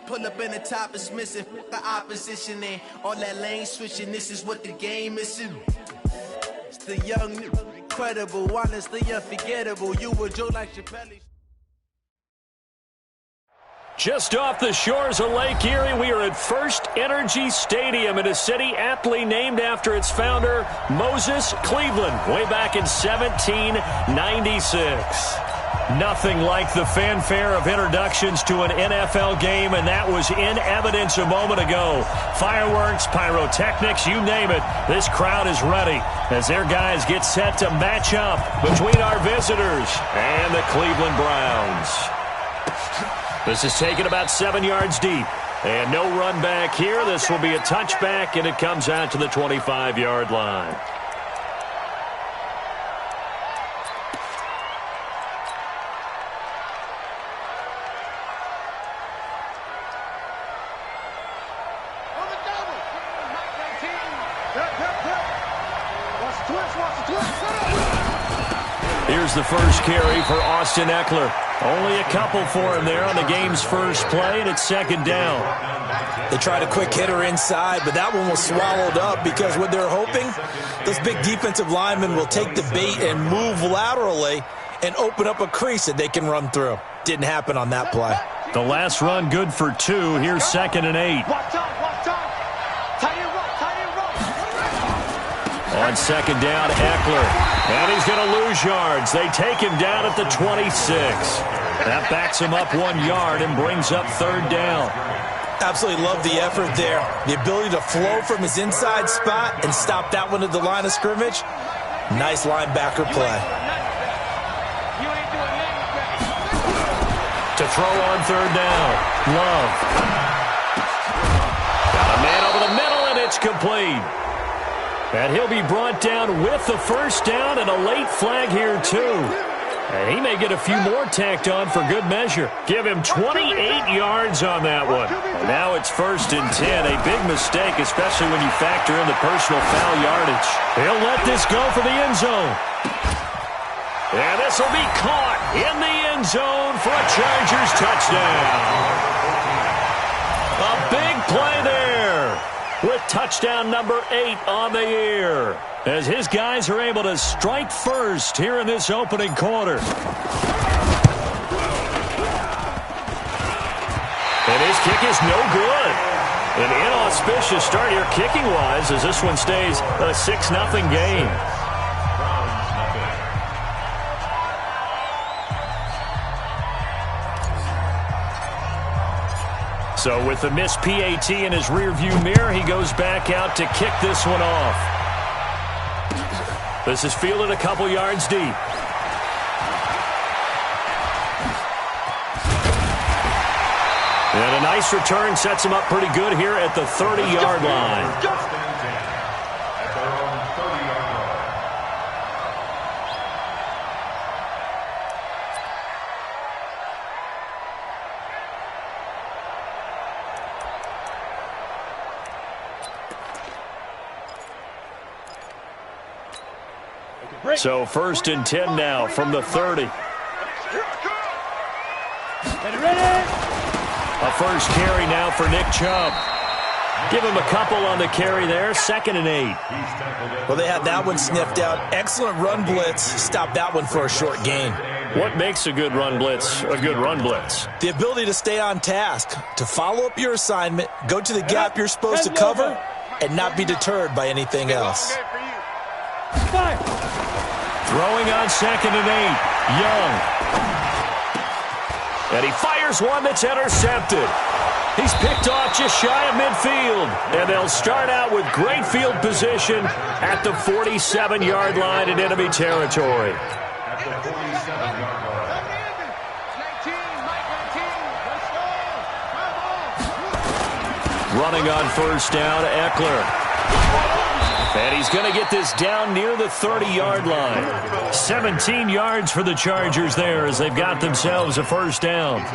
Pull up in the top is missing. The opposition and all that lane switching. This is what the game is. It's the young, incredible, honestly unforgettable. You were Joe like your belly. Just off the shores of Lake Erie, we are at First Energy Stadium in a city aptly named after its founder, Moses Cleveland, way back in 1796. Nothing like the fanfare of introductions to an NFL game, and that was in evidence a moment ago. Fireworks, pyrotechnics, you name it. This crowd is ready as their guys get set to match up between our visitors and the Cleveland Browns. This is taken about 7 yards deep. And no run back here. This will be a touchback, and it comes out to the 25-yard line. Here's the first carry for Austin Eckler. Only a couple for him there on the game's first play, and it's second down. They tried a quick hitter inside, but that one was swallowed up because what they're hoping, those big defensive linemen will take the bait and move laterally and open up a crease that they can run through. Didn't happen on that play. The last run good for 2. Here's 2nd and 8. On second down, Eckler. And he's going to lose yards. They take him down at the 26. That backs him up 1 yard and brings up third down. Absolutely love the effort there. The ability to flow from his inside spot and stop that one at the line of scrimmage. Nice linebacker play. To throw on third down, Love. Got a man over the middle, and it's complete. And he'll be brought down with the first down and a late flag here, too. And he may get a few more tacked on for good measure. Give him 28 yards on that one. And now it's 1st and 10. A big mistake, especially when you factor in the personal foul yardage. He'll let this go for the end zone. And this will be caught in the end zone for a Chargers touchdown. A big play there, with touchdown number 8 on the year, as his guys are able to strike first here in this opening quarter. And his kick is no good. An inauspicious start here kicking-wise, as this one stays a 6-0 game. So with the missed PAT in his rearview mirror, he goes back out to kick this one off. This is fielded a couple yards deep. And a nice return sets him up pretty good here at the 30-yard line. So 1st and 10 now from the 30. A first carry now for Nick Chubb. Give him a couple on the carry there. 2nd and 8. Well, they had that one sniffed out. Excellent run blitz. Stop that one for a short gain. What makes a good run blitz a good run blitz? The ability to stay on task, to follow up your assignment, go to the gap you're supposed to cover, and not be deterred by anything else. Throwing on 2nd and 8. Young. And he fires one that's intercepted. He's picked off just shy of midfield. And they'll start out with great field position at the 47-yard line in enemy territory. Running on first down, Eckler. And he's going to get this down near the 30-yard line. 17 yards for the Chargers there as they've got themselves a first down.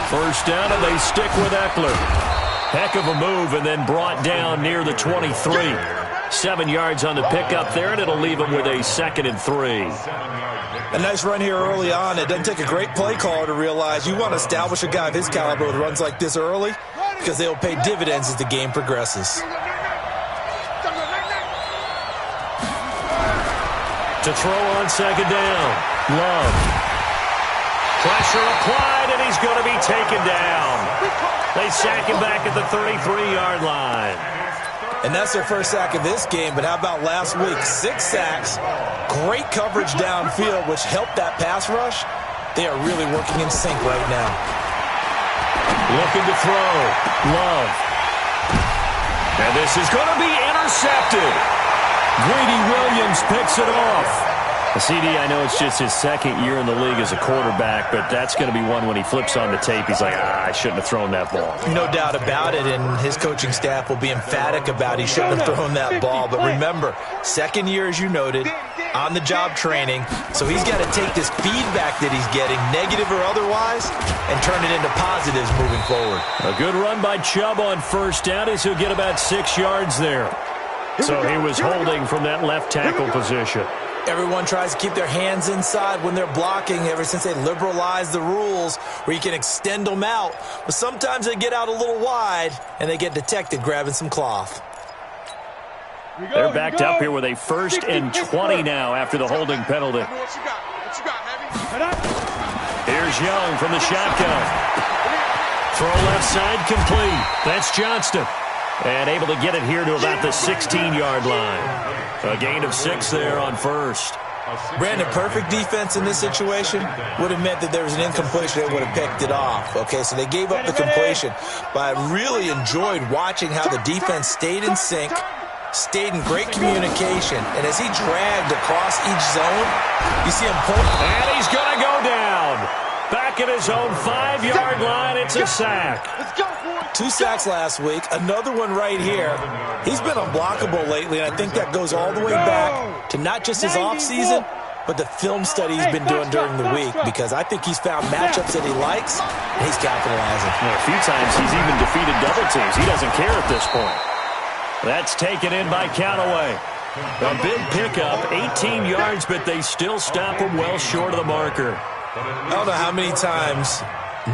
First down, and they stick with Eckler. Heck of a move, and then brought down near the 23. 7 yards on the pickup there, and it'll leave him with a 2nd and 3. A nice run here early on. It doesn't take a great play caller to realize you want to establish a guy of his caliber with runs like this early because they will pay dividends as the game progresses. To throw on 2nd down. Love. Pressure applied, and he's going to be taken down. They sack him back at the 33-yard line. And that's their first sack of this game, but how about last week? 6 sacks, great coverage downfield, which helped that pass rush. They are really working in sync right now. Looking to throw. Love. And this is going to be intercepted. Greedy Williams picks it off. CD, I know it's just his 2nd year in the league as a quarterback, but that's going to be one when he flips on the tape, he's like, I shouldn't have thrown that ball. No doubt about it, and his coaching staff will be emphatic about he shouldn't have thrown that ball. But remember, 2nd year, as you noted, on-the-job training, so he's got to take this feedback that he's getting, negative or otherwise, and turn it into positives moving forward. A good run by Chubb on 1st down as he'll get about 6 yards there. So he was holding from that left tackle position. Everyone tries to keep their hands inside when they're blocking ever since they liberalized the rules where you can extend them out. But sometimes they get out a little wide and they get detected grabbing some cloth. They're backed up here with a 1st and 20 now after the holding penalty. Here's Young from the shotgun. Throw left side complete. That's Johnston. And able to get it here to about the 16-yard line. A gain of 6 there on 1st. Brandon, perfect defense in this situation would have meant that there was an incompletion. They would have picked it off. Okay, so they gave up the completion. But I really enjoyed watching how the defense stayed in sync, stayed in great communication. And as he dragged across each zone, you see him pull. And he's going to go down. Back at his own 5-yard line, it's a sack. 2 sacks last week, another one right here. He's been unblockable lately, and I think that goes all the way back to not just his offseason, but the film study he's been doing during the week, because I think he's found matchups that he likes, and he's capitalizing. A few times he's even defeated double teams. He doesn't care at this point. That's taken in by Callaway. A big pickup, 18 yards, but they still stop him well short of the marker. I don't know how many times,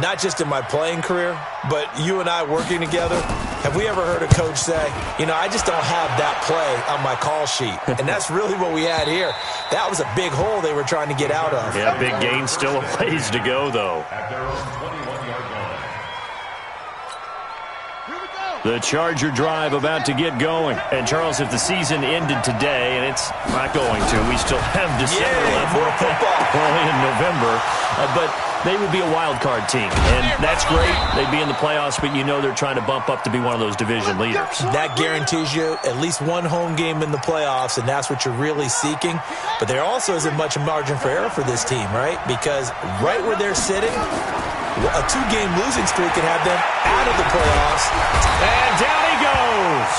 not just in my playing career, but you and I working together, have we ever heard a coach say, I just don't have that play on my call sheet. And that's really what we had here. That was a big hole they were trying to get out of. Yeah, big gain, still a ways to go, though. The Charger drive about to get going. And, Charles, if the season ended today, and it's not going to, we still have December left. More football. Only in November. But they would be a wild card team. And that's great. They'd be in the playoffs, but they're trying to bump up to be one of those division leaders. That guarantees you at least one home game in the playoffs, and that's what you're really seeking. But there also isn't much margin for error for this team, right? Because right where they're sitting, a 2-game losing streak can have them out of the playoffs. And down he goes.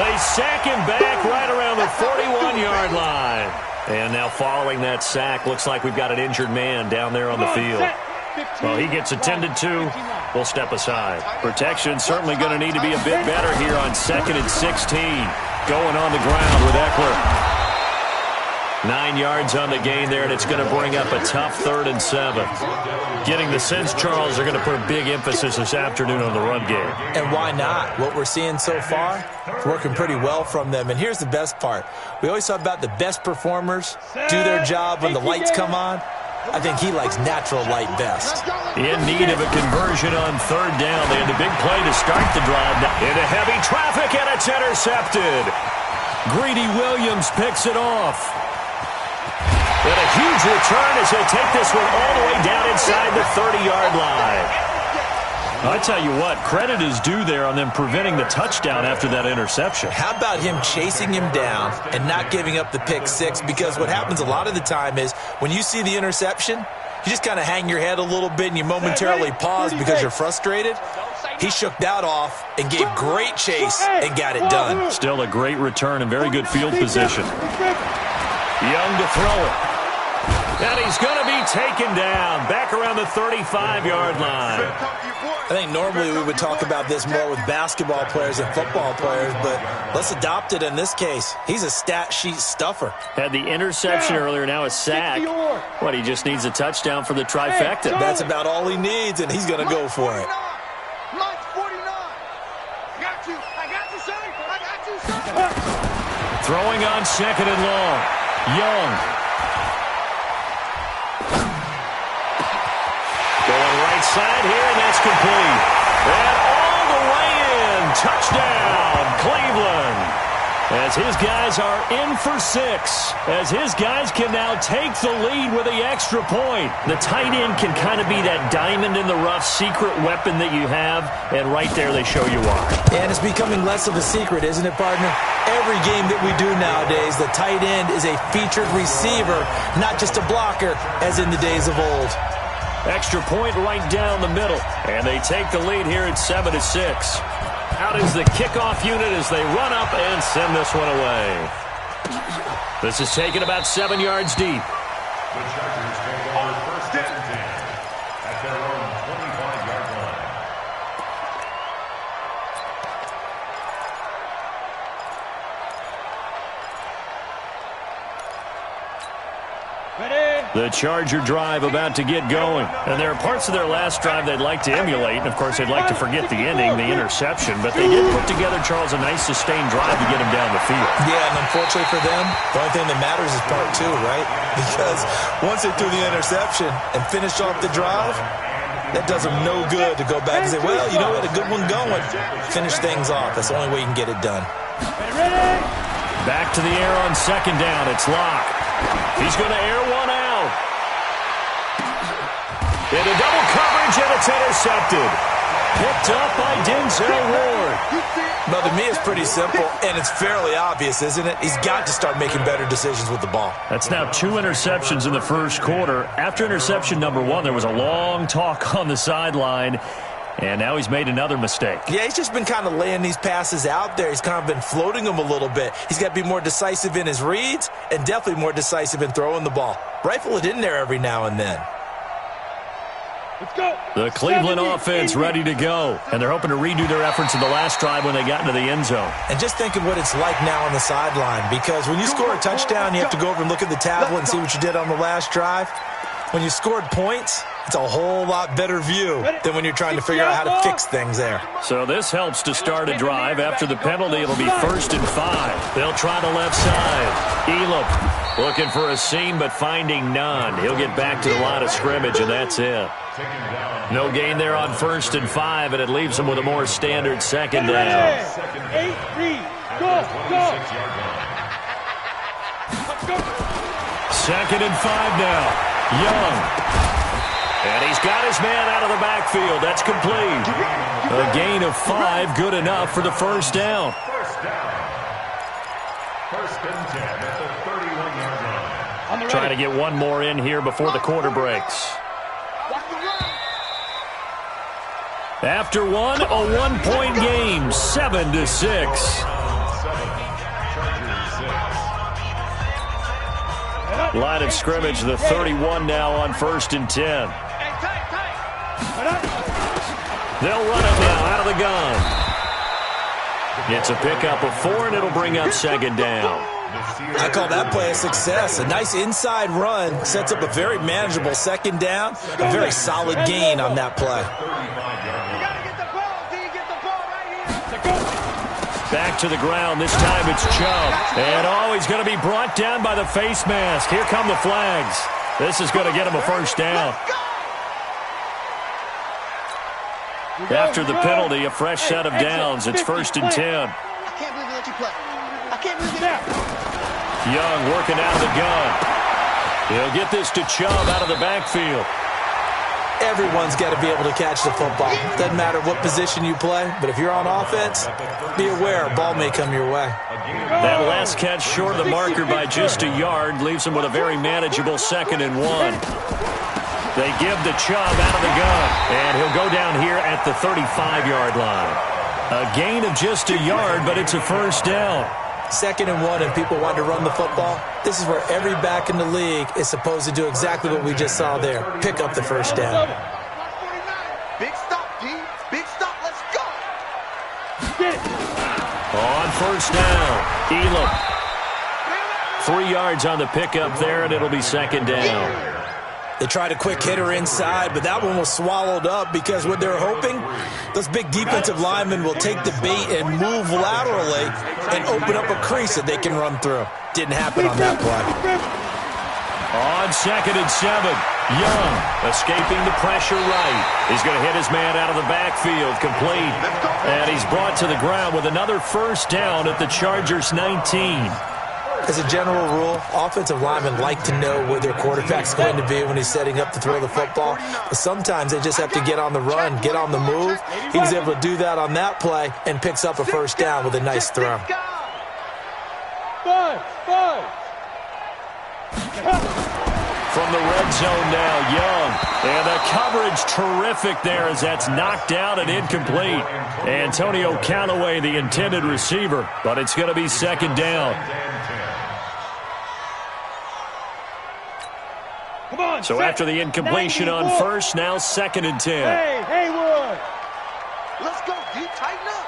They sack him back right around the 41-yard line. And now following that sack, looks like we've got an injured man down there on the field. Well, he gets attended to. We'll step aside. Protection certainly going to need to be a bit better here on 2nd and 16. Going on the ground with Eckler. 9 yards on the gain there, and it's going to bring up a tough 3rd and 7. Getting the sense, Charles, they're going to put a big emphasis this afternoon on the run game. And why not? What we're seeing so far, it's working pretty well from them. And here's the best part. We always talk about the best performers do their job when the lights come on. I think he likes natural light best. In need of a conversion on 3rd down. They had a big play to start the drive. Into heavy traffic, and it's intercepted. Greedy Williams picks it off. And a huge return as he'll take this one all the way down inside the 30-yard line. I tell you what, credit is due there on them preventing the touchdown after that interception. How about him chasing him down and not giving up the pick 6? Because what happens a lot of the time is when you see the interception, you just kind of hang your head a little bit and you momentarily pause because you're frustrated. He shook that off and gave great chase and got it done. Still a great return and very good field position. Young to throw it. And he's going to be taken down back around the 35-yard line. I think normally we would talk about this more with basketball players and football players, but let's adopt it in this case. He's a stat sheet stuffer. Had the interception earlier, now a sack. What, he just needs a touchdown for the trifecta. That's about all he needs, and he's going to go for it. Throwing on second and long. Young. Going right side here, and that's complete. And all the way in. Touchdown, Cleveland. As his guys are in for 6. As his guys can now take the lead with the extra point. The tight end can kind of be that diamond in the rough secret weapon that you have. And right there they show you why. And it's becoming less of a secret, isn't it, partner? Every game that we do nowadays, the tight end is a featured receiver, not just a blocker, as in the days of old. Extra point right down the middle. And they take the lead here at 7-6. Out is the kickoff unit as they run up and send this one away. This is taken about 7 yards deep. The Chargers take over first and 10 at their own 25-yard line. The Charger drive about to get going. And there are parts of their last drive they'd like to emulate. And, of course, they'd like to forget the ending, the interception. But they did put together, Charles, a nice sustained drive to get him down the field. Yeah, and unfortunately for them, the only thing that matters is part 2, right? Because once they threw the interception and finished off the drive, that does them no good to go back and say, well, you know, we had a good one going. Finish things off. That's the only way you can get it done. Back to the air on second down. It's Locke. He's going to air one out. Into double coverage, and it's intercepted. Picked up by Denzel Ward. Well, to me, it's pretty simple, and it's fairly obvious, isn't it? He's got to start making better decisions with the ball. That's now 2 interceptions in the first quarter. After interception number 1, there was a long talk on the sideline, and now he's made another mistake. Yeah, he's just been kind of laying these passes out there. He's kind of been floating them a little bit. He's got to be more decisive in his reads and definitely more decisive in throwing the ball. Rifle it in there every now and then. Let's go. The Cleveland offense ready to go, and they're hoping to redo their efforts in the last drive when they got into the end zone. And just think of what it's like now on the sideline, because when you score a touchdown, you have to go over and look at the tablet and see what you did on the last drive. When you scored points, it's a whole lot better view than when you're trying to figure out how to fix things there. So this helps to start a drive. After the penalty, it'll be 1st and 5. They'll try the left side. Elam looking for a seam, but finding none. He'll get back to the line of scrimmage, and that's it. No gain there on 1st and 5, and it leaves him with a more standard second down. 8-3. Go. 2nd and 5 now. Young. And he's got his man out of the backfield. That's complete. A gain of 5, good enough for the first down. First and 10 at the 31-yard line. Trying to get one more in here before the quarter breaks. After one, a 1-point game, 7-6. Line of scrimmage, the 31 now on 1st and 10. They'll run it now out of the gun. It's a pickup of 4, and it'll bring up 2nd down. I call that play a success. A nice inside run sets up a very manageable 2nd down. A very solid gain on that play. Back to the ground. This time it's Chubb. And, he's going to be brought down by the face mask. Here come the flags. This is going to get him a first down. After the penalty, a fresh set of downs. It's 1st and 10. I can't believe they let you play. I can't believe that. Young working out of the gun. He'll get this to Chubb out of the backfield. Everyone's got to be able to catch the football. Doesn't matter what position you play, but if you're on offense, be aware a ball may come your way. That last catch short of the marker by just a yard leaves him with a very manageable 2nd and 1. They give the Chubb out of the gun, and he'll go down here at the 35-yard line. A gain of just a yard, but it's a first down. 2nd and 1 and people want to run the football, this is where every back in the league is supposed to do exactly what we just saw there. Pick up the first down. Big stop, D. Big stop. Let's go. On first down, Elam. 3 yards on the pickup there, and it'll be 2nd down. They tried a quick hitter inside, but that one was swallowed up because what they're hoping, those big defensive linemen will take the bait and move laterally and open up a crease that they can run through. Didn't happen on that play. On 2nd and 7, Young escaping the pressure right. He's going to hit his man out of the backfield, complete. And he's brought to the ground with another first down at the Chargers' 19. As a general rule, offensive linemen like to know where their quarterback's going to be when he's setting up to throw the football. But sometimes they just have to get on the run, get on the move. He was able to do that on that play and picks up a first down with a nice throw. From the red zone now, Young. And the coverage terrific there as that's knocked down and incomplete. Antonio Callaway, the intended receiver, but it's going to be 2nd down. So after the incompletion on first, now 2nd and 10. Hey, Haywood. Let's go, D. Tighten up.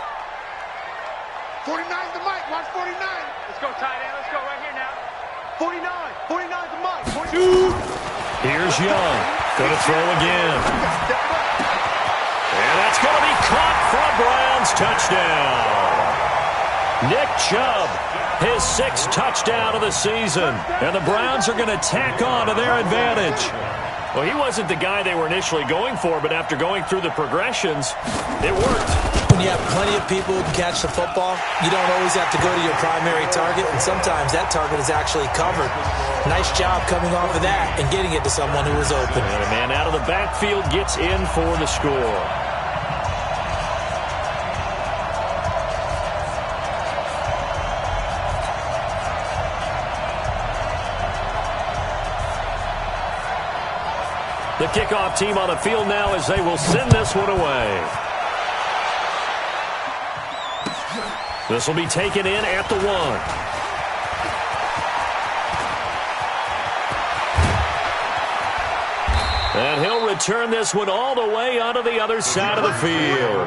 49's the mic. Watch 49. Let's go, tight end. Let's go right here now. 49. 49's the mic. 2. Here's Young. Going to throw again. And that's going to be caught for a Browns touchdown. Nick Chubb, his 6th touchdown of the season. And the Browns are going to tack on to their advantage. Well, he wasn't the guy they were initially going for, but after going through the progressions, it worked. When you have plenty of people who can catch the football, you don't always have to go to your primary target, and sometimes that target is actually covered. Nice job coming off of that and getting it to someone who was open. And a man out of the backfield gets in for the score. The kickoff team on the field now as they will send this one away. This will be taken in at the 1. And he'll return this one all the way onto the other side of the field.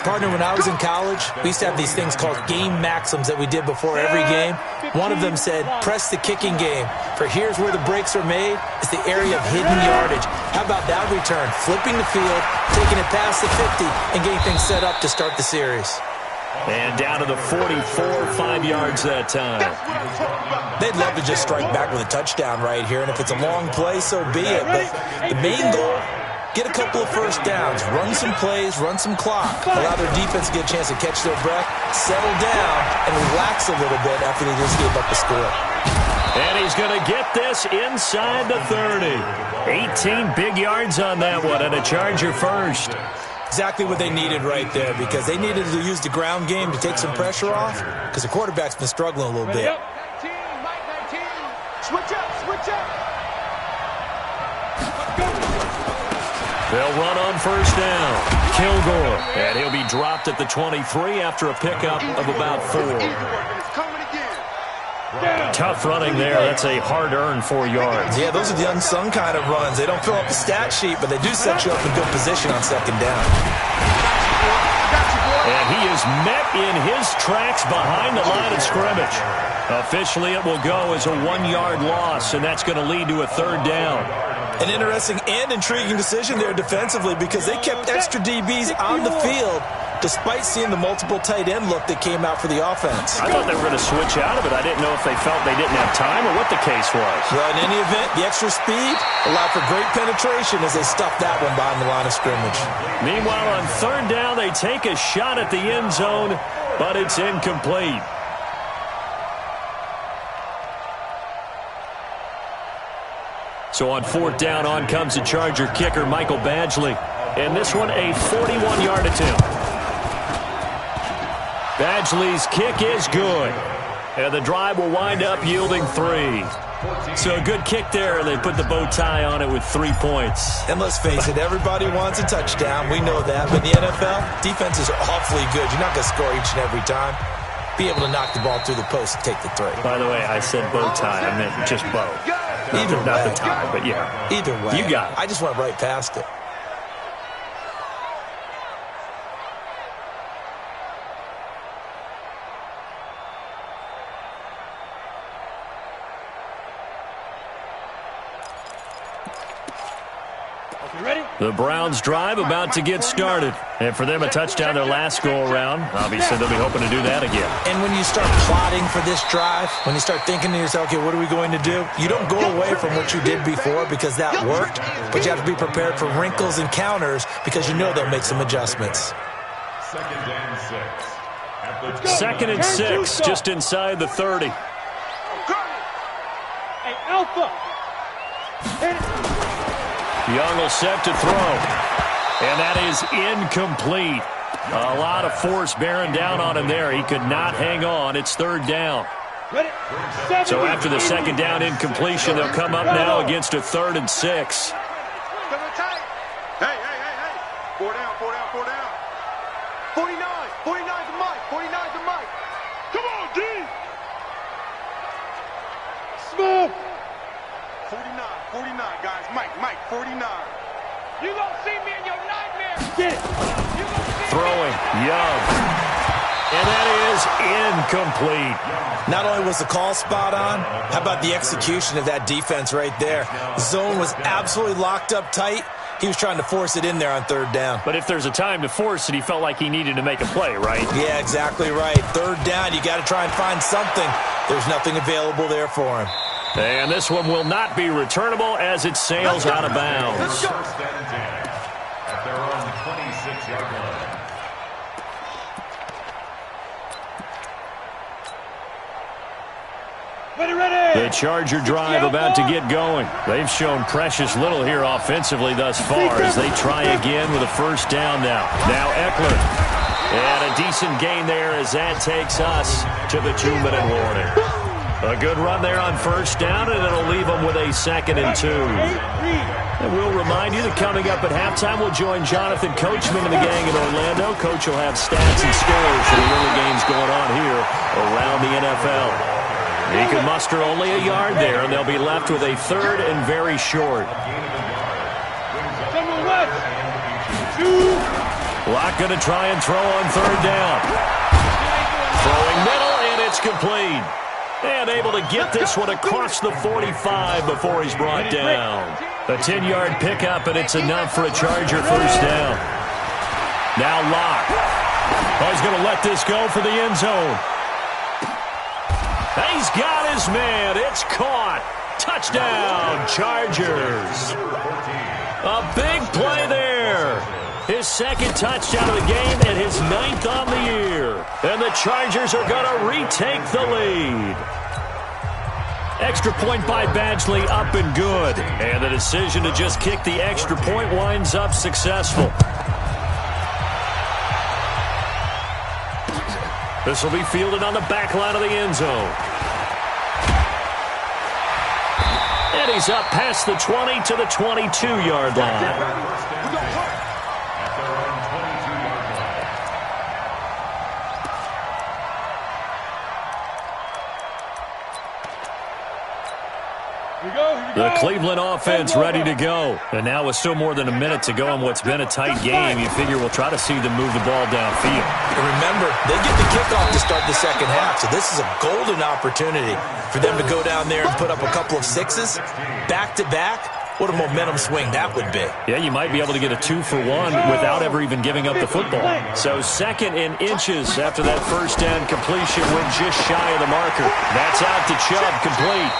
Partner, when I was in college, we used to have these things called game maxims that we did before every game. One of them said, press the kicking game. For here's where the breaks are made. It's the area of hidden yardage. How about that return? Flipping the field, taking it past the 50, and getting things set up to start the series. And down to the 44, 5 yards that time. They'd love to just strike back with a touchdown right here, and if it's a long play, so be it. But the main goal, get a couple of first downs, run some plays, run some clock, allow their defense to get a chance to catch their breath, settle down, and relax a little bit after they just gave up the score. And he's going to get this inside the 30. 18 big yards on that one, and a Charger first. Exactly what they needed right there, because they needed to use the ground game to take some pressure off, because the quarterback's been struggling a little bit. 19, Mike 19. Switch up, switch up. They'll run on first down. Kilgore, and he'll be dropped at the 23 after a pickup of about 4. It's coming again. Tough running there. That's a hard-earned 4 yards. Yeah, those are the unsung kind of runs. They don't fill up the stat sheet, but they do set you up in good position on 2nd down. And he is met in his tracks behind the line of scrimmage. Officially, it will go as a 1-yard loss, and that's going to lead to a 3rd down. An interesting and intriguing decision there defensively, because they kept extra DBs on the field despite seeing the multiple tight end look that came out for the offense. I thought they were going to switch out of it. I didn't know if they felt they didn't have time or what the case was. Well, in any event, the extra speed allowed for great penetration as they stuffed that one behind the line of scrimmage. Meanwhile, on 3rd down, they take a shot at the end zone, but it's incomplete. So on 4th down, on comes the Charger kicker, Michael Badgley. And this one, a 41-yard attempt. Badgley's kick is good. And the drive will wind up yielding 3. So a good kick there, and they put the bow tie on it with 3 points. And let's face it, everybody wants a touchdown. We know that. But in the NFL, defenses are awfully good. You're not going to score each and every time. be able to knock the ball through the post and take the three. By the way, I said bow tie. I meant just bow. Either way. Not the tie, but yeah. Either way. You got it. I just went right past it. The Browns drive about to get started. And for them, a touchdown their last go-around. Obviously, they'll be hoping to do that again. And when you start plotting for this drive, when you start thinking to yourself, okay, what are we going to do? You don't go away from what you did before because that worked, but you have to be prepared for wrinkles and counters because you know they'll make some adjustments. Second and 6, just inside the 30. Hey, Alpha. Young will set to throw. And that is incomplete. A lot of force bearing down on him there. He could not hang on. It's third down. So after the second down incompletion, they'll come up now against a 3rd and 6. Hey. 4 down. 49 to Mike. 49 to Mike. Come on, D. Smith. 49, guys. Mike, 49. You gonna see me in your nightmare. Get it. Throwing, Young. And that is incomplete. Not only was the call spot on, how about the execution of that defense right there? The zone was absolutely locked up tight. He was trying to force it in there on third down. But if there's a time to force it, he felt like he needed to make a play, right? Yeah, exactly right. Third down, you got to try and find something. There's nothing available there for him. And this one will not be returnable as it sails out of bounds. First and 10 at their own 26-yard line. The Charger drive about to get going. They've shown precious little here offensively thus far as they try again with a first down now. Now Eckler. And a decent gain there as that takes us to the 2-minute warning. A good run there on first down, and it'll leave them with a 2nd and 2. And we'll remind you that coming up at halftime, we'll join Jonathan Coachman and the gang in Orlando. Coach will have stats and scores for the early games going on here around the NFL. He can muster only a yard there, and they'll be left with a 3rd and very short. Locke going to try and throw on 3rd down. Throwing middle, and it's complete. And able to get this one across the 45 before he's brought down. A 10-yard pickup, and it's enough for a Charger first down. Now Locke. Oh, he's going to let this go for the end zone. He's got his man. It's caught. Touchdown, Chargers. A big play there. His 2nd touchdown of the game and his 9th on the year. And the Chargers are going to retake the lead. Extra point by Badgley up and good. And the decision to just kick the extra point winds up successful. This will be fielded on the back line of the end zone. And he's up past the 20 to the 22-yard line. The Cleveland offense ready to go. And now with still more than a minute to go in what's been a tight game, you figure we'll try to see them move the ball downfield. And remember, they get the kickoff to start the second half, so this is a golden opportunity for them to go down there and put up a couple of 6s back-to-back. What a momentum swing that would be. Yeah, you might be able to get a 2-for-1 without ever even giving up the football. So 2nd and inches after that first down completion went just shy of the marker. That's out to Chubb, complete.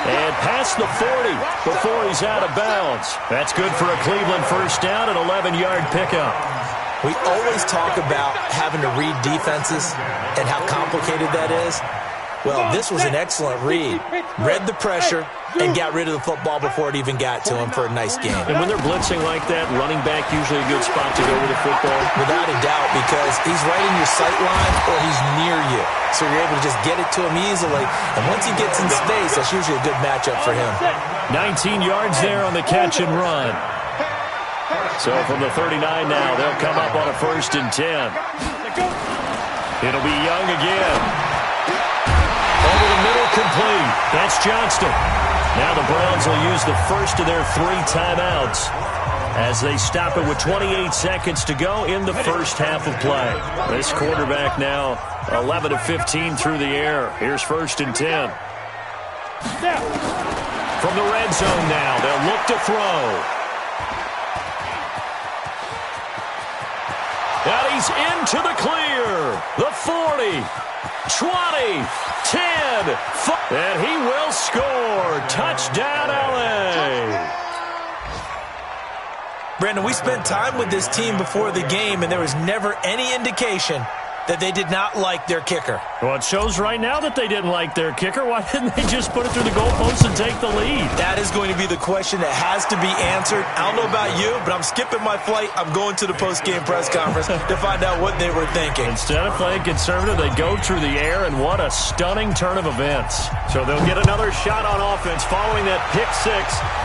And past the 40 before he's out of bounds. That's good for a Cleveland first down, an 11-yard pickup. We always talk about having to read defenses and how complicated that is. Well, this was an excellent read. Read the pressure and got rid of the football before it even got to him for a nice game. And when they're blitzing like that, running back usually a good spot to go with the football. Without a doubt, because he's right in your sight line or he's near you. So you're able to just get it to him easily. And once he gets in space, that's usually a good matchup for him. 19 yards there on the catch and run. So from the 39 now, they'll come up on a 1st and 10. It'll be Young again. Over the middle, complete. That's Johnston. Now the Browns will use the first of their 3 timeouts as they stop it with 28 seconds to go in the first half of play. This quarterback now 11 of 15 through the air. Here's 1st and 10. From the red zone now, they'll look to throw. And he's into the clear. The 40, 20, 10, 5, and he will score. Touchdown, L.A. Brandon, we spent time with this team before the game, and there was never any indication that they did not like their kicker. Well, it shows right now that they didn't like their kicker. Why didn't they just put it through the goalpost and take the lead? That is going to be the question that has to be answered. I don't know about you, but I'm skipping my flight. I'm going to the post-game press conference to find out what they were thinking. Instead of playing conservative, they go through the air, and what a stunning turn of events. So they'll get another shot on offense following that pick 6,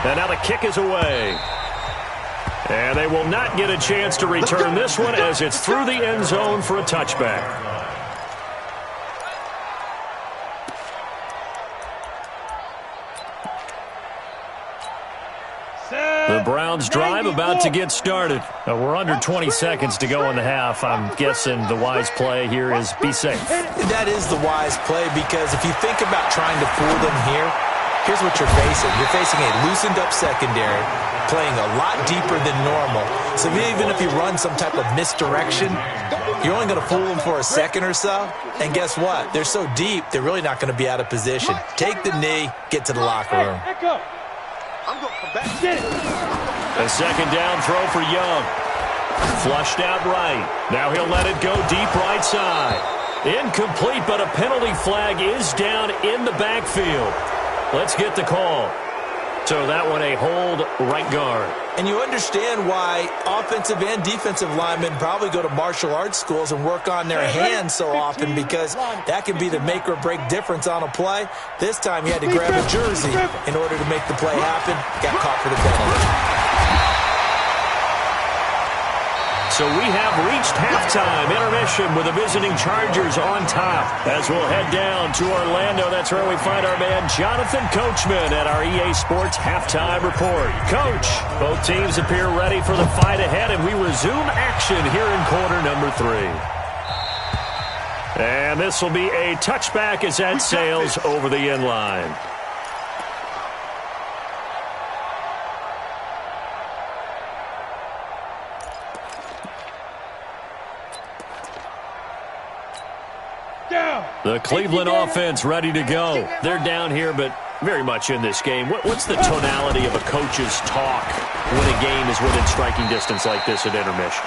and now the kick is away. And they will not get a chance to return this one as it's through the end zone for a touchback. The Browns drive about to get started. We're under 20 seconds to go in the half. I'm guessing the wise play here is be safe. That is the wise play, because if you think about trying to fool them here, here's what you're facing. You're facing a loosened-up secondary, playing a lot deeper than normal. So even if you run some type of misdirection, you're only going to fool them for a second or so. And guess what? They're so deep, they're really not going to be out of position. Take the knee, get to the locker room. I'm going for back. A second down throw for Young. Flushed out right. Now he'll let it go deep right side. Incomplete, but a penalty flag is down in the backfield. Let's get the call. So that one a hold right guard. And you understand why offensive and defensive linemen probably go to martial arts schools and work on their hands so often, because that can be the make or break difference on a play. This time he had to grab a jersey in order to make the play happen. Got caught for the penalty. So we have reached halftime intermission with the visiting Chargers on top. As we'll head down to Orlando, that's where we find our man Jonathan Coachman at our EA Sports Halftime Report. Coach, both teams appear ready for the fight ahead, and we resume action here in quarter number 3. And this will be a touchback as that sails over the end line. The Cleveland offense ready to go. They're down here, but very much in this game. What's the tonality of a coach's talk when a game is within striking distance like this at intermission?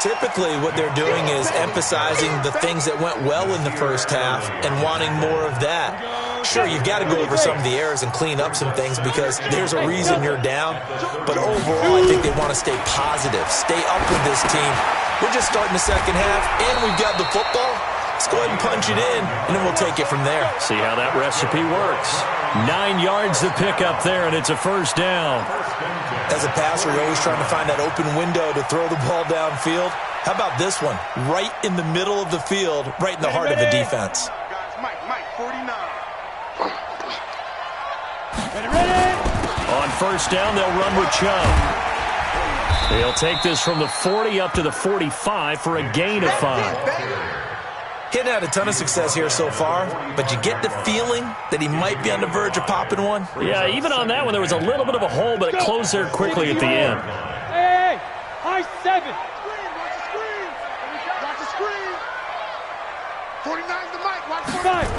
Typically, what they're doing is emphasizing the things that went well in the first half and wanting more of that. Sure, you've got to go over some of the errors and clean up some things, because there's a reason you're down. But overall, I think they want to stay positive, stay up with this team. We're just starting the second half, and we've got the football. Let's go ahead and punch it in, and then we'll take it from there. See how that recipe works. 9 yards to pick up there, and it's a first down. As a passer, you're always trying to find that open window to throw the ball downfield. How about this one? Right in the middle of the field, right in the heart of the defense. Mike, 49. On first down, they'll run with Chubb. He'll take this from the 40 up to the 45 for a gain of 5. He hadn't had a ton of success here so far, but you get the feeling that he might be on the verge of popping one. Yeah, even on that one, there was a little bit of a hole, but it closed there quickly at the end. Hey, high 7. Watch the screen. 49's the mic. Watch 45.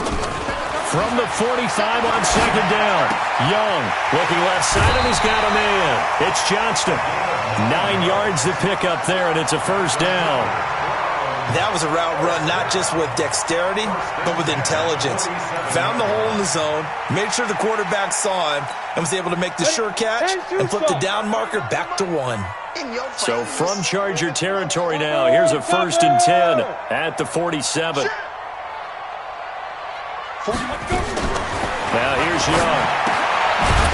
From the 45 on second down. Young looking left side, and he's got a man. It's Johnston. 9 yards to pick up there, and it's a first down. That was a route run not just with dexterity, but with intelligence. Found the hole in the zone, made sure the quarterback saw him, and was able to make the sure catch and flip the down marker back to 1. So from Charger territory now, here's a 1st and 10 at the 47. Now here's Young.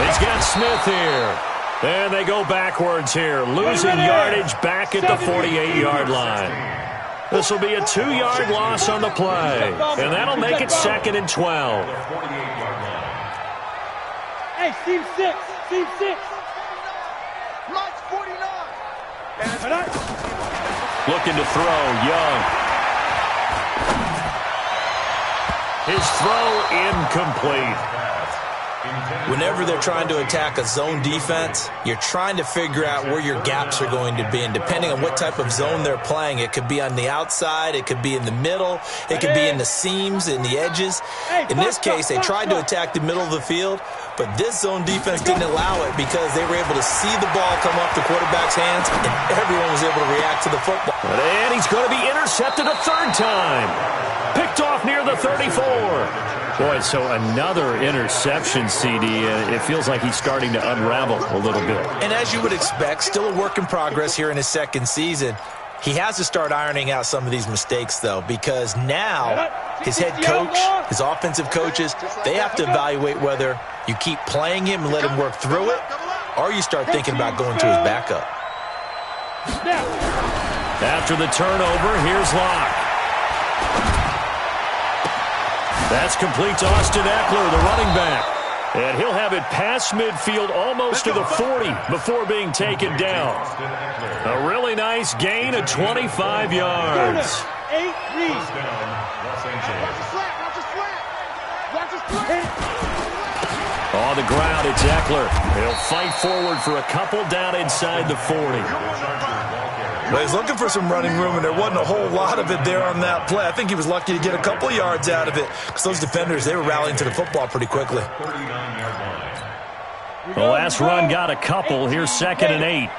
He's got Smith here. And they go backwards here, losing yardage back at the 48-yard line. This will be a 2-yard loss on the play, and that'll make it 2nd and 12. Hey, team 6. Team 6. Mike's 49. Looking to throw, Young. His throw incomplete. Whenever they're trying to attack a zone defense, you're trying to figure out where your gaps are going to be. And depending on what type of zone they're playing, it could be on the outside, it could be in the middle, it could be in the seams, in the edges. In this case, they tried to attack the middle of the field, but this zone defense didn't allow it because they were able to see the ball come off the quarterback's hands, and everyone was able to react to the football. And he's going to be intercepted a 3rd time. Picked off near the 34. Boy, so another interception, CD. It feels like he's starting to unravel a little bit. And as you would expect, still a work in progress here in his 2nd season. He has to start ironing out some of these mistakes, though, because now his head coach, his offensive coaches, they have to evaluate whether you keep playing him and let him work through it, or you start thinking about going to his backup. After the turnover, here's Locke. That's complete to Austin Eckler, the running back. And he'll have it past midfield almost to the 40 before being taken down. A really nice gain of 25 yards. 8 reads. On the ground, it's Eckler. He'll fight forward for a couple down inside the 40. Well, he's looking for some running room, and there wasn't a whole lot of it there on that play. I think he was lucky to get a couple yards out of it because those defenders, they were rallying to the football pretty quickly. The last run got a couple. Here's 2nd and 8.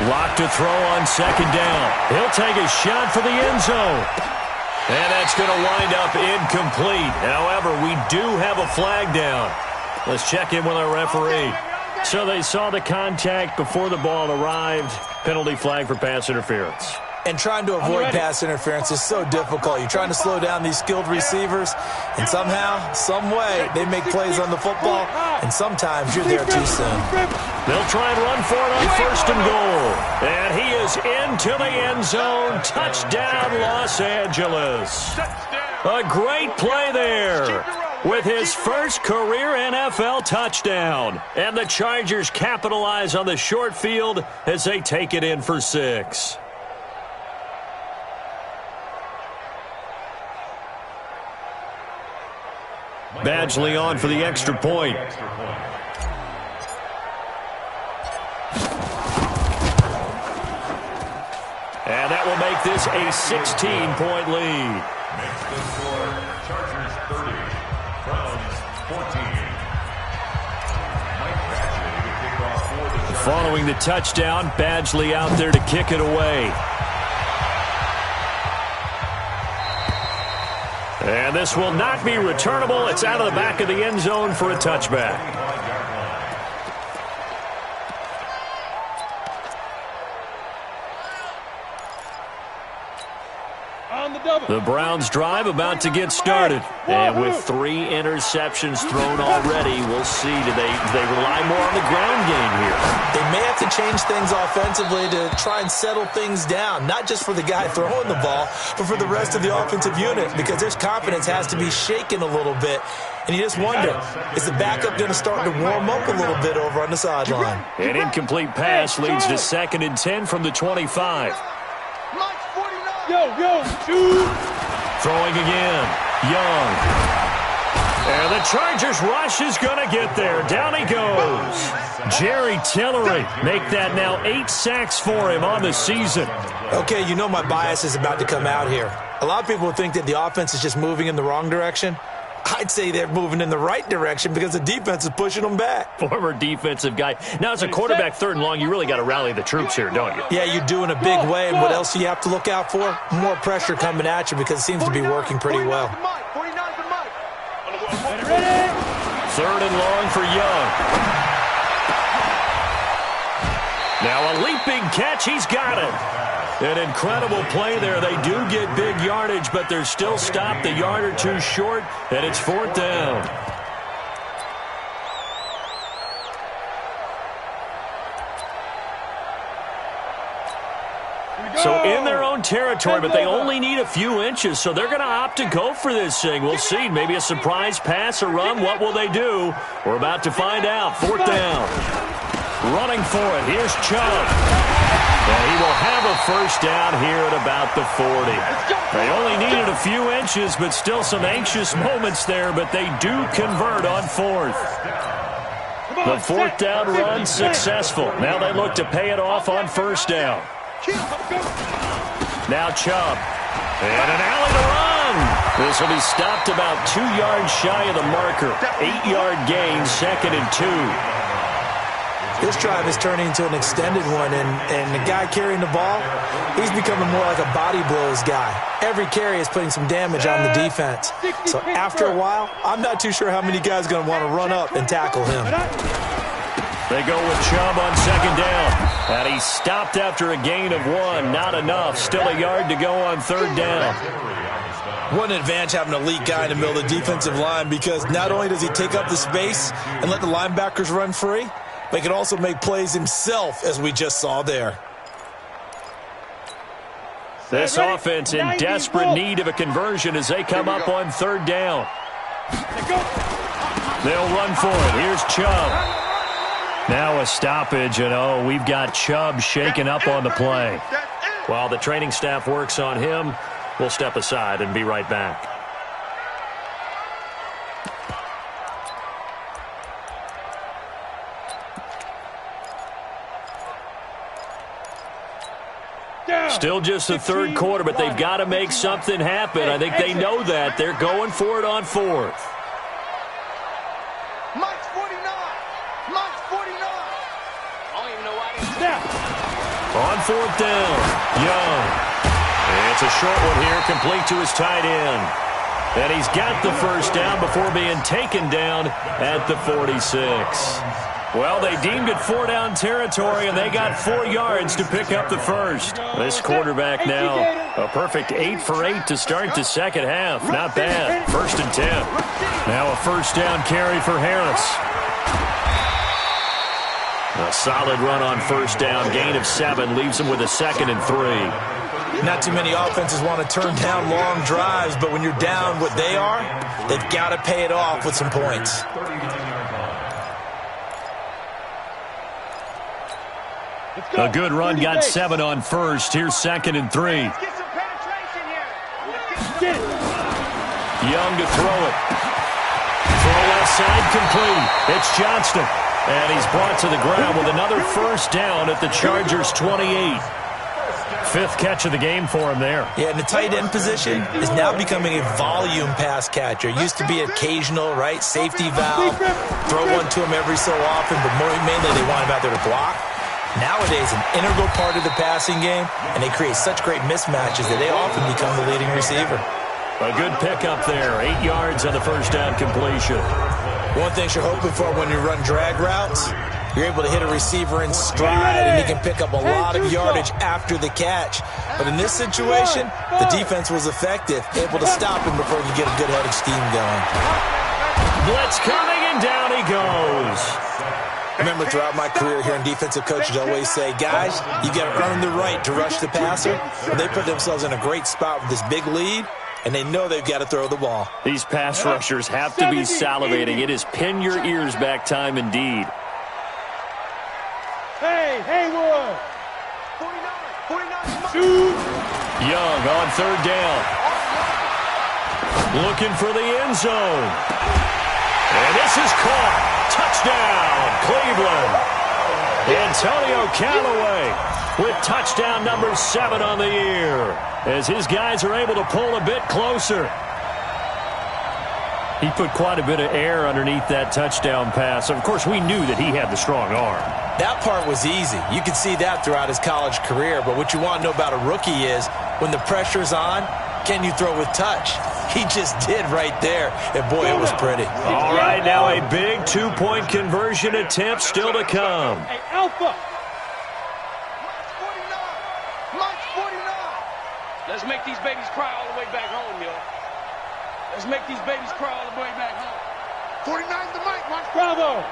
Locked to throw on 2nd down. He'll take a shot for the end zone. And that's going to wind up incomplete. However, we do have a flag down. Let's check in with our referee. So they saw the contact before the ball arrived. Penalty flag for pass interference. And trying to avoid pass interference is so difficult. You're trying to slow down these skilled receivers, and somehow, some way, they make plays on the football, and sometimes you're there too soon. They'll try and run for it on 1st and goal. And he is into the end zone. Touchdown, Los Angeles. A great play there with his first career NFL touchdown. And the Chargers capitalize on the short field as they take it in for 6. Badgley on for the extra point. And that will make this a 16-point lead. Makes the score Chargers 30, Browns 14. Mike Badgley to kick off for the Chargers. Following the touchdown, Badgley out there to kick it away. And this will not be returnable. It's out of the back of the end zone for a touchback. The Browns drive about to get started. And with 3 interceptions thrown already, we'll see. Do they rely more on the ground game here? They may have to change things offensively to try and settle things down, not just for the guy throwing the ball, but for the rest of the offensive unit, because their confidence has to be shaken a little bit. And you just wonder, is the backup going to start to warm up a little bit over on the sideline? An incomplete pass leads to 2nd and 10 from the 25. Yo, shoot. Throwing again. Young. And the Chargers rush is going to get there. Down he goes. Jerry Tillery make that now 8 sacks for him on the season. Okay, you know my bias is about to come out here. A lot of people think that the offense is just moving in the wrong direction. I'd say they're moving in the right direction because the defense is pushing them back. Former defensive guy. Now, as a quarterback 3rd and long, you really got to rally the troops here, don't you? Yeah, you do in a big way. And what else do you have to look out for? More pressure coming at you because it seems to be working pretty well. 3rd and long for Young. Now a leaping catch. He's got it. An incredible play there. They do get big yardage, but they're still stopped a yard or 2 short, and it's 4th down. So in their own territory, but they only need a few inches, so they're going to opt to go for this thing. We'll see. Maybe a surprise pass or run. What will they do? We're about to find out. 4th down. Running for it. Here's Chubb. And he will have a first down here at about the 40. They only needed a few inches, but still some anxious moments there, but they do convert on 4th. The 4th down run successful. Now they look to pay it off on 1st down. Now Chubb. And an alley to run. This will be stopped about 2 yards shy of the marker. 8-yard gain, 2nd and 2. This drive is turning into an extended one, and the guy carrying the ball, he's becoming more like a body blows guy. Every carry is putting some damage on the defense. So after a while, I'm not too sure how many guys are going to want to run up and tackle him. They go with Chubb on 2nd down. And he stopped after a gain of 1. Not enough. Still a yard to go on 3rd down. What an advantage having an elite guy in the middle of the defensive line, because not only does he take up the space and let the linebackers run free, but he can also make plays himself, as we just saw there. This offense in desperate need of a conversion as they come up on 3rd down. They'll run for it. Here's Chubb. Now a stoppage, and we've got Chubb shaken up on the play. While the training staff works on him, we'll step aside and be right back. Still just the 3rd quarter, but they've got to make something happen. I think they know that. They're going for it on 4th. Mike's 49. Mike's 49. I don't even know why they snap. On 4th down, Young. It's a short one here, complete to his tight end. And he's got the first down before being taken down at the 46. Well, they deemed it 4-down territory, and they got 4 yards to pick up the first. This quarterback now, a perfect 8 for 8 to start the second half. Not bad. 1st and 10. Now a first down carry for Harris. A solid run on 1st down. Gain of 7 leaves him with a 2nd and 3. Not too many offenses want to turn down long drives, but when you're down what they are, they've got to pay it off with some points. A good run, got 7 on 1st. Here's 2nd and 3. Let's get some penetration here. Young to throw it. Throw left side complete. It's Johnston. And he's brought to the ground with another first down at the Chargers' 28. 5th catch of the game for him there. Yeah, and the tight end position is now becoming a volume pass catcher. It used to be occasional, right? Safety valve. Throw one to him every so often, but mainly they want him out there to block. Nowadays, an integral part of the passing game, and they create such great mismatches that they often become the leading receiver. A good pickup there. 8 yards on the first down completion. One thing you're hoping for when you run drag routes, you're able to hit a receiver in stride, and he can pick up a lot of yardage after the catch. But in this situation, the defense was effective, able to stop him before he could get a good head of steam going. Blitz coming, and down he goes. Remember, throughout my career here in defensive coaches, I always say, guys, you got to earn the right to rush the passer. But they put themselves in a great spot with this big lead, and they know they've got to throw the ball. These pass rushers have to be salivating. It is pin your ears back time indeed. Hey, Haywood. 49. Young on 3rd down. Looking for the end zone. And this is caught. Touchdown, Cleveland. Antonio Callaway with touchdown number 7 on the year as his guys are able to pull a bit closer. He put quite a bit of air underneath that touchdown pass. Of course, we knew that he had the strong arm. That part was easy. You could see that throughout his college career. But what you want to know about a rookie is when the pressure's on, can you throw with touch? He just did right there. And, boy, it was pretty. All right, now a big 2-point conversion attempt still to come. Hey, Alpha. Mike's 49. Let's make these babies cry all the way back home, yo. Let's make these babies cry all the way back home. 49's the Mike. Watch. Bravo.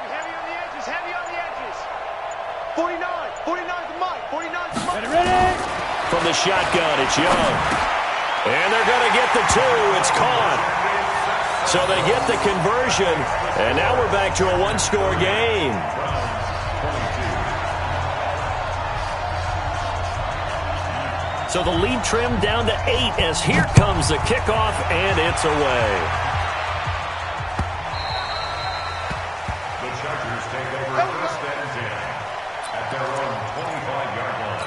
Heavy on the edges. Heavy on the edges. 49. 49's the Mike. 49's the Mike. Ready? from the shotgun. It's Young. And they're going to get the 2. It's caught. So they get the conversion, and now we're back to a one-score game. So the lead trimmed down to 8 as here comes the kickoff, and it's away. The Chargers take over first and 10 at their own 25-yard line.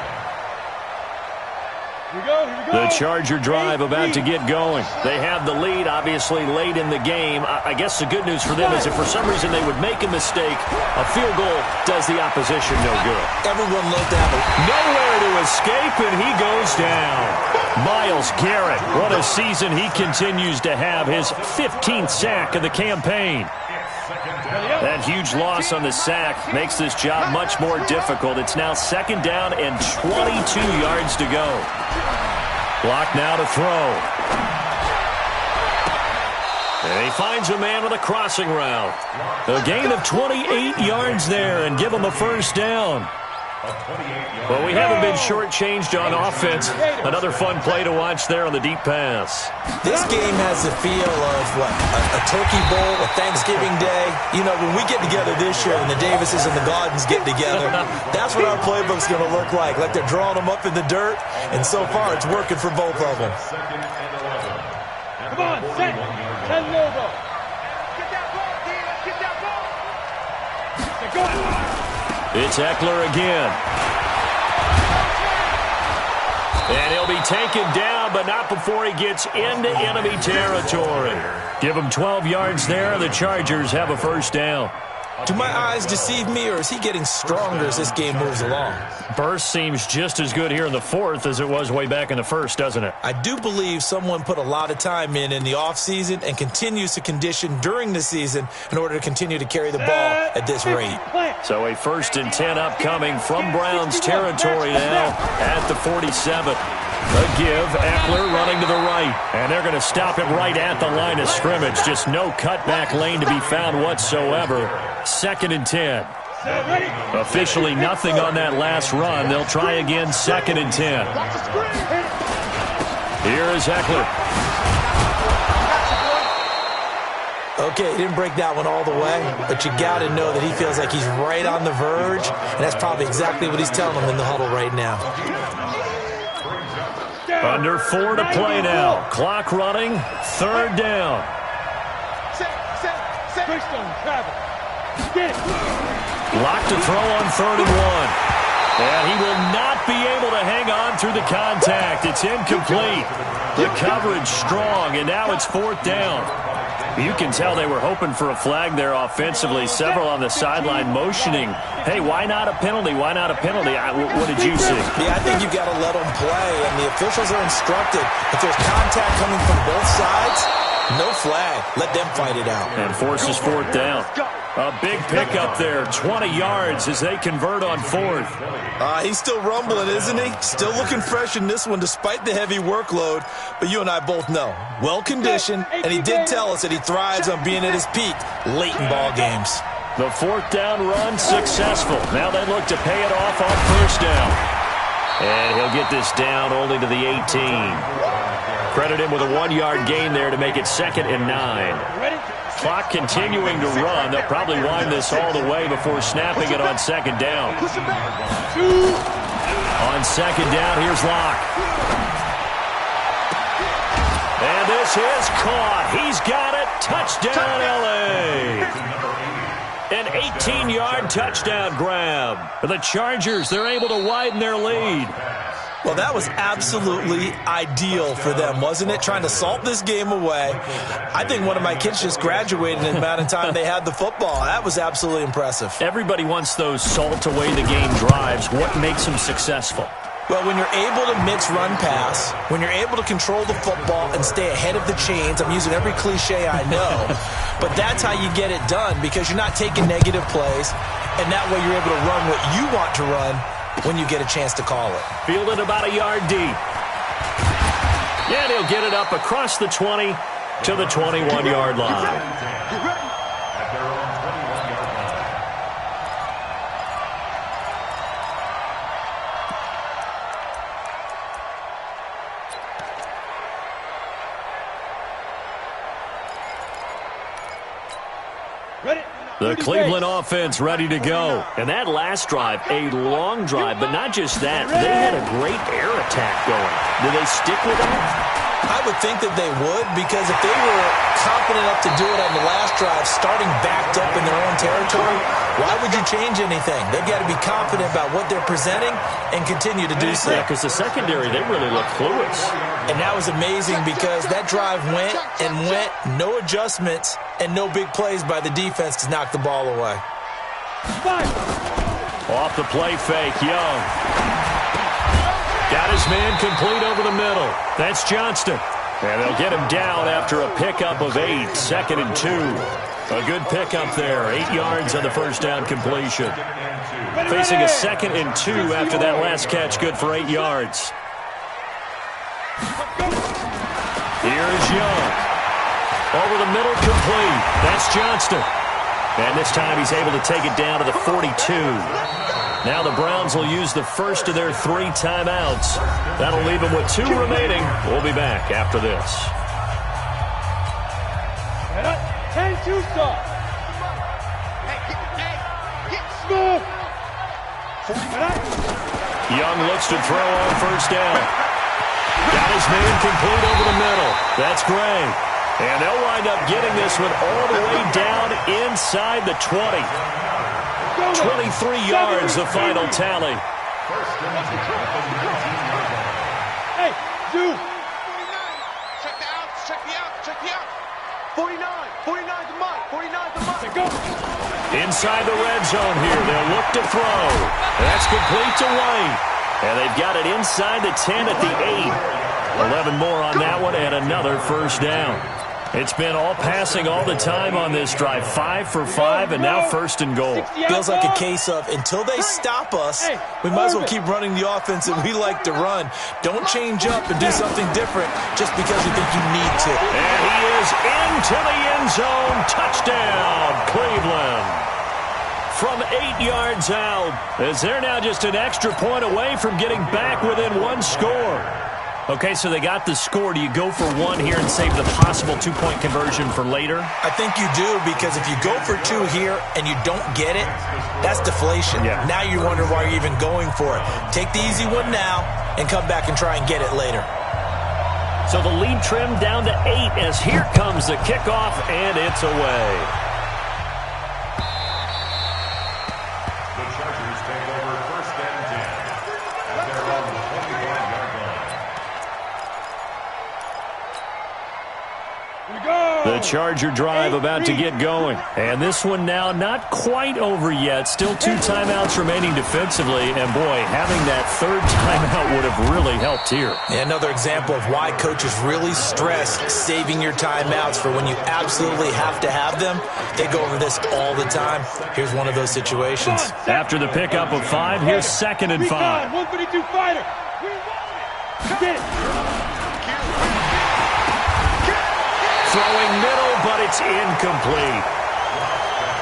Here we go. The Charger drive about to get going. They have the lead, obviously, late in the game. I guess the good news for them is if for some reason they would make a mistake, a field goal does the opposition no good. Everyone looked at him. Nowhere to escape, and he goes down. Myles Garrett, what a season he continues to have. His 15th sack of the campaign. That huge loss on the sack makes this job much more difficult. It's now 2nd down and 22 yards to go. Block now to throw. And he finds a man with a crossing route. A gain of 28 yards there and give him a first down. Well, we haven't been shortchanged on offense. Another fun play to watch there on the deep pass. This game has the feel of, what, a turkey bowl, a Thanksgiving Day. You know, when we get together this year and the Davises and the Gaudens get together, that's what our playbook's going to look like. Like they're drawing them up in the dirt, and so far it's working for both of them. Come on, set. 10 logo. Get that ball, D. Let's get that ball. Go. It's Eckler again. And he'll be taken down, but not before he gets into enemy territory. Give him 12 yards there. The Chargers have a first down. Do my eyes deceive me, or is he getting stronger as this game moves along? Burst seems just as good here in the 4th as it was way back in the 1st, doesn't it? I do believe someone put a lot of time in the offseason and continues to condition during the season in order to continue to carry the ball at this rate. So a 1st and 10 upcoming from Browns territory now at the 47. A give, Eckler running to the right. And they're going to stop him right at the line of scrimmage. Just no cutback lane to be found whatsoever. 2nd and 10. Officially nothing on that last run. They'll try again, 2nd and 10. Here is Eckler. Okay, he didn't break that one all the way, but you got to know that he feels like he's right on the verge, and that's probably exactly what he's telling them in the huddle right now. Under 4 to play now. Clock running, 3rd down. Locked to throw on 3rd and 1. And he will not be able to hang on through the contact. It's incomplete. The coverage strong, and now it's 4th down. You can tell they were hoping for a flag there offensively. Several on the sideline motioning, hey, why not a penalty? Why not a penalty? What did you see? Yeah, I think you've got to let them play, and the officials are instructed. If there's contact coming from both sides, no flag. Let them fight it out. And forces 4th down. A big pickup there, 20 yards as they convert on 4th. He's still rumbling, isn't he? Still looking fresh in this one despite the heavy workload. But you and I both know, well-conditioned, and he did tell us that he thrives on being at his peak late in ball games. The 4th down run successful. Now they look to pay it off on 1st down. And he'll get this down only to the 18. Credit him with a 1-yard gain there to make it 2nd and 9. Clock continuing to run. They'll probably wind this all the way before snapping it on 2nd down. On 2nd down, here's Locke. And this is caught. He's got it. Touchdown, L.A. An 18-yard touchdown grab. The Chargers, they're able to widen their lead. Well, that was absolutely ideal for them, wasn't it? Trying to salt this game away. I think one of my kids just graduated in the amount of time they had the football. That was absolutely impressive. Everybody wants those salt-away-the-game drives. What makes them successful? Well, when you're able to mix run-pass, when you're able to control the football and stay ahead of the chains, I'm using every cliche I know, but that's how you get it done because you're not taking negative plays, and that way you're able to run what you want to run when you get a chance to call it. Fielded about a yard deep. Yeah, he'll get it up across the 20 to the 21-yard line. The Cleveland offense ready to go. And that last drive, a long drive, but not just that. They had a great air attack going. Do they stick with that? I would think that they would, because if they were confident enough to do it on the last drive, starting backed up in their own territory, why would you change anything? They've got to be confident about what they're presenting and continue to do so. Yeah, because the secondary, they really look clueless. And that was amazing because that drive went and went, no adjustments and no big plays by the defense to knock the ball away. Off the play fake, Young. Got his man complete over the middle. That's Johnston. And they'll get him down after a pickup of 8, 2nd and 2. A good pickup there, 8 yards on the first down completion. Facing a 2nd and 2 after that last catch, good for 8 yards. Here's Young. Over the middle, complete. That's Johnston. And this time he's able to take it down to the 42. Now the Browns will use the first of their 3 timeouts. That'll leave them with 2 remaining. We'll be back after this. 10-2 stop. Young looks to throw on first down. Got his man complete over the middle. That's Gray. And they'll wind up getting this one all the way down inside the 20. 23 yards, the final tally. Hey, Duke. Check the out, check the out, check the out. 49 to Mike, 49 to Mike. Go. Inside the red zone here, they'll look to throw. That's complete to White. And they've got it inside the 10 at the 8. 11 more on that one and another first down. It's been all passing all the time on this drive. 5 for 5 and now 1st and goal. Feels like a case of until they stop us, we might as well keep running the offense that we like to run. Don't change up and do something different just because you think you need to. And he is into the end zone. Touchdown, Cleveland. From 8 yards out, as they're now just an extra point away from getting back within 1 score. Okay, so they got the score. Do you go for 1 here and save the possible 2-point conversion for later? I think you do, because if you go for 2 here and you don't get it, that's deflation. Yeah. Now you wonder why you're even going for it. Take the easy one now and come back and try and get it later. So the lead trimmed down to 8 as here comes the kickoff, and it's away. The Chargers take over 1st and 10 at their own 25-yard line. The Charger drive about to get going. And this one now not quite over yet. Still 2 timeouts remaining defensively. And, boy, having that 3rd timeout would have really helped here. Yeah, another example of why coaches really stress saving your timeouts for when you absolutely have to have them. They go over this all the time. Here's one of those situations. After the pickup of 5, here's 2nd and 5. 152 fighter. Get it. Throwing middle, but it's incomplete.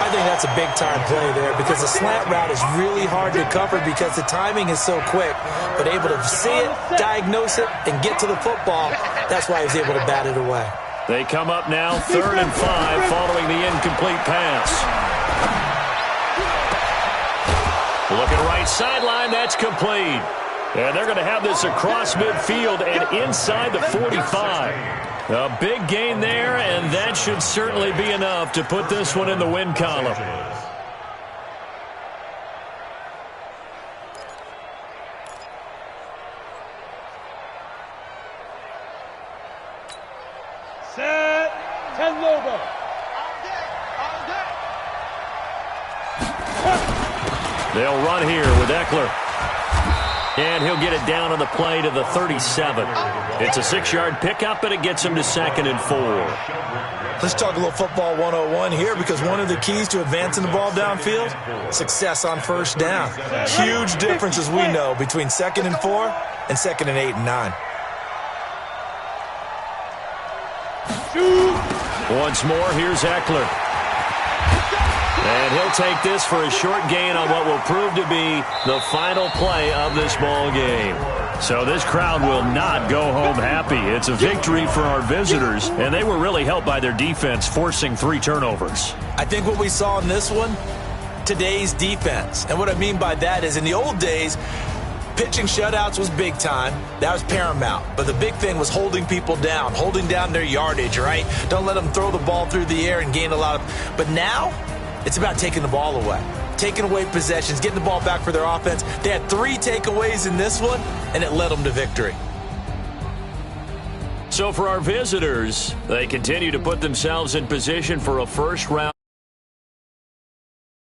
I think that's a big-time play there because the slant route is really hard to cover because the timing is so quick. But able to see it, diagnose it, and get to the football, that's why he was able to bat it away. They come up now 3rd and 5 following the incomplete pass. Looking right sideline, that's complete. And they're going to have this across midfield and inside the 45. A big gain there, and that should certainly be enough to put this one in the win column. Set. 10 logo. They'll run here with Eckler. And he'll get it down on the play to the 37. It's a 6-yard pickup, and it gets him to 2nd and 4. Let's talk a little football 101 here because one of the keys to advancing the ball downfield, success on first down. Huge difference, as we know, between 2nd and 4 and 2nd and 8 and 9. Once more, here's Eckler. And he'll take this for a short gain on what will prove to be the final play of this ball game. So this crowd will not go home happy. It's a victory for our visitors, and they were really helped by their defense, forcing 3 turnovers. I think what we saw in this one, today's defense. And what I mean by that is in the old days, pitching shutouts was big time. That was paramount. But the big thing was holding people down, holding down their yardage, right? Don't let them throw the ball through the air and gain a lot of. But now, it's about taking the ball away. Taking away possessions, getting the ball back for their offense. They had 3 takeaways in this one, and it led them to victory. So for our visitors, they continue to put themselves in position for a first-round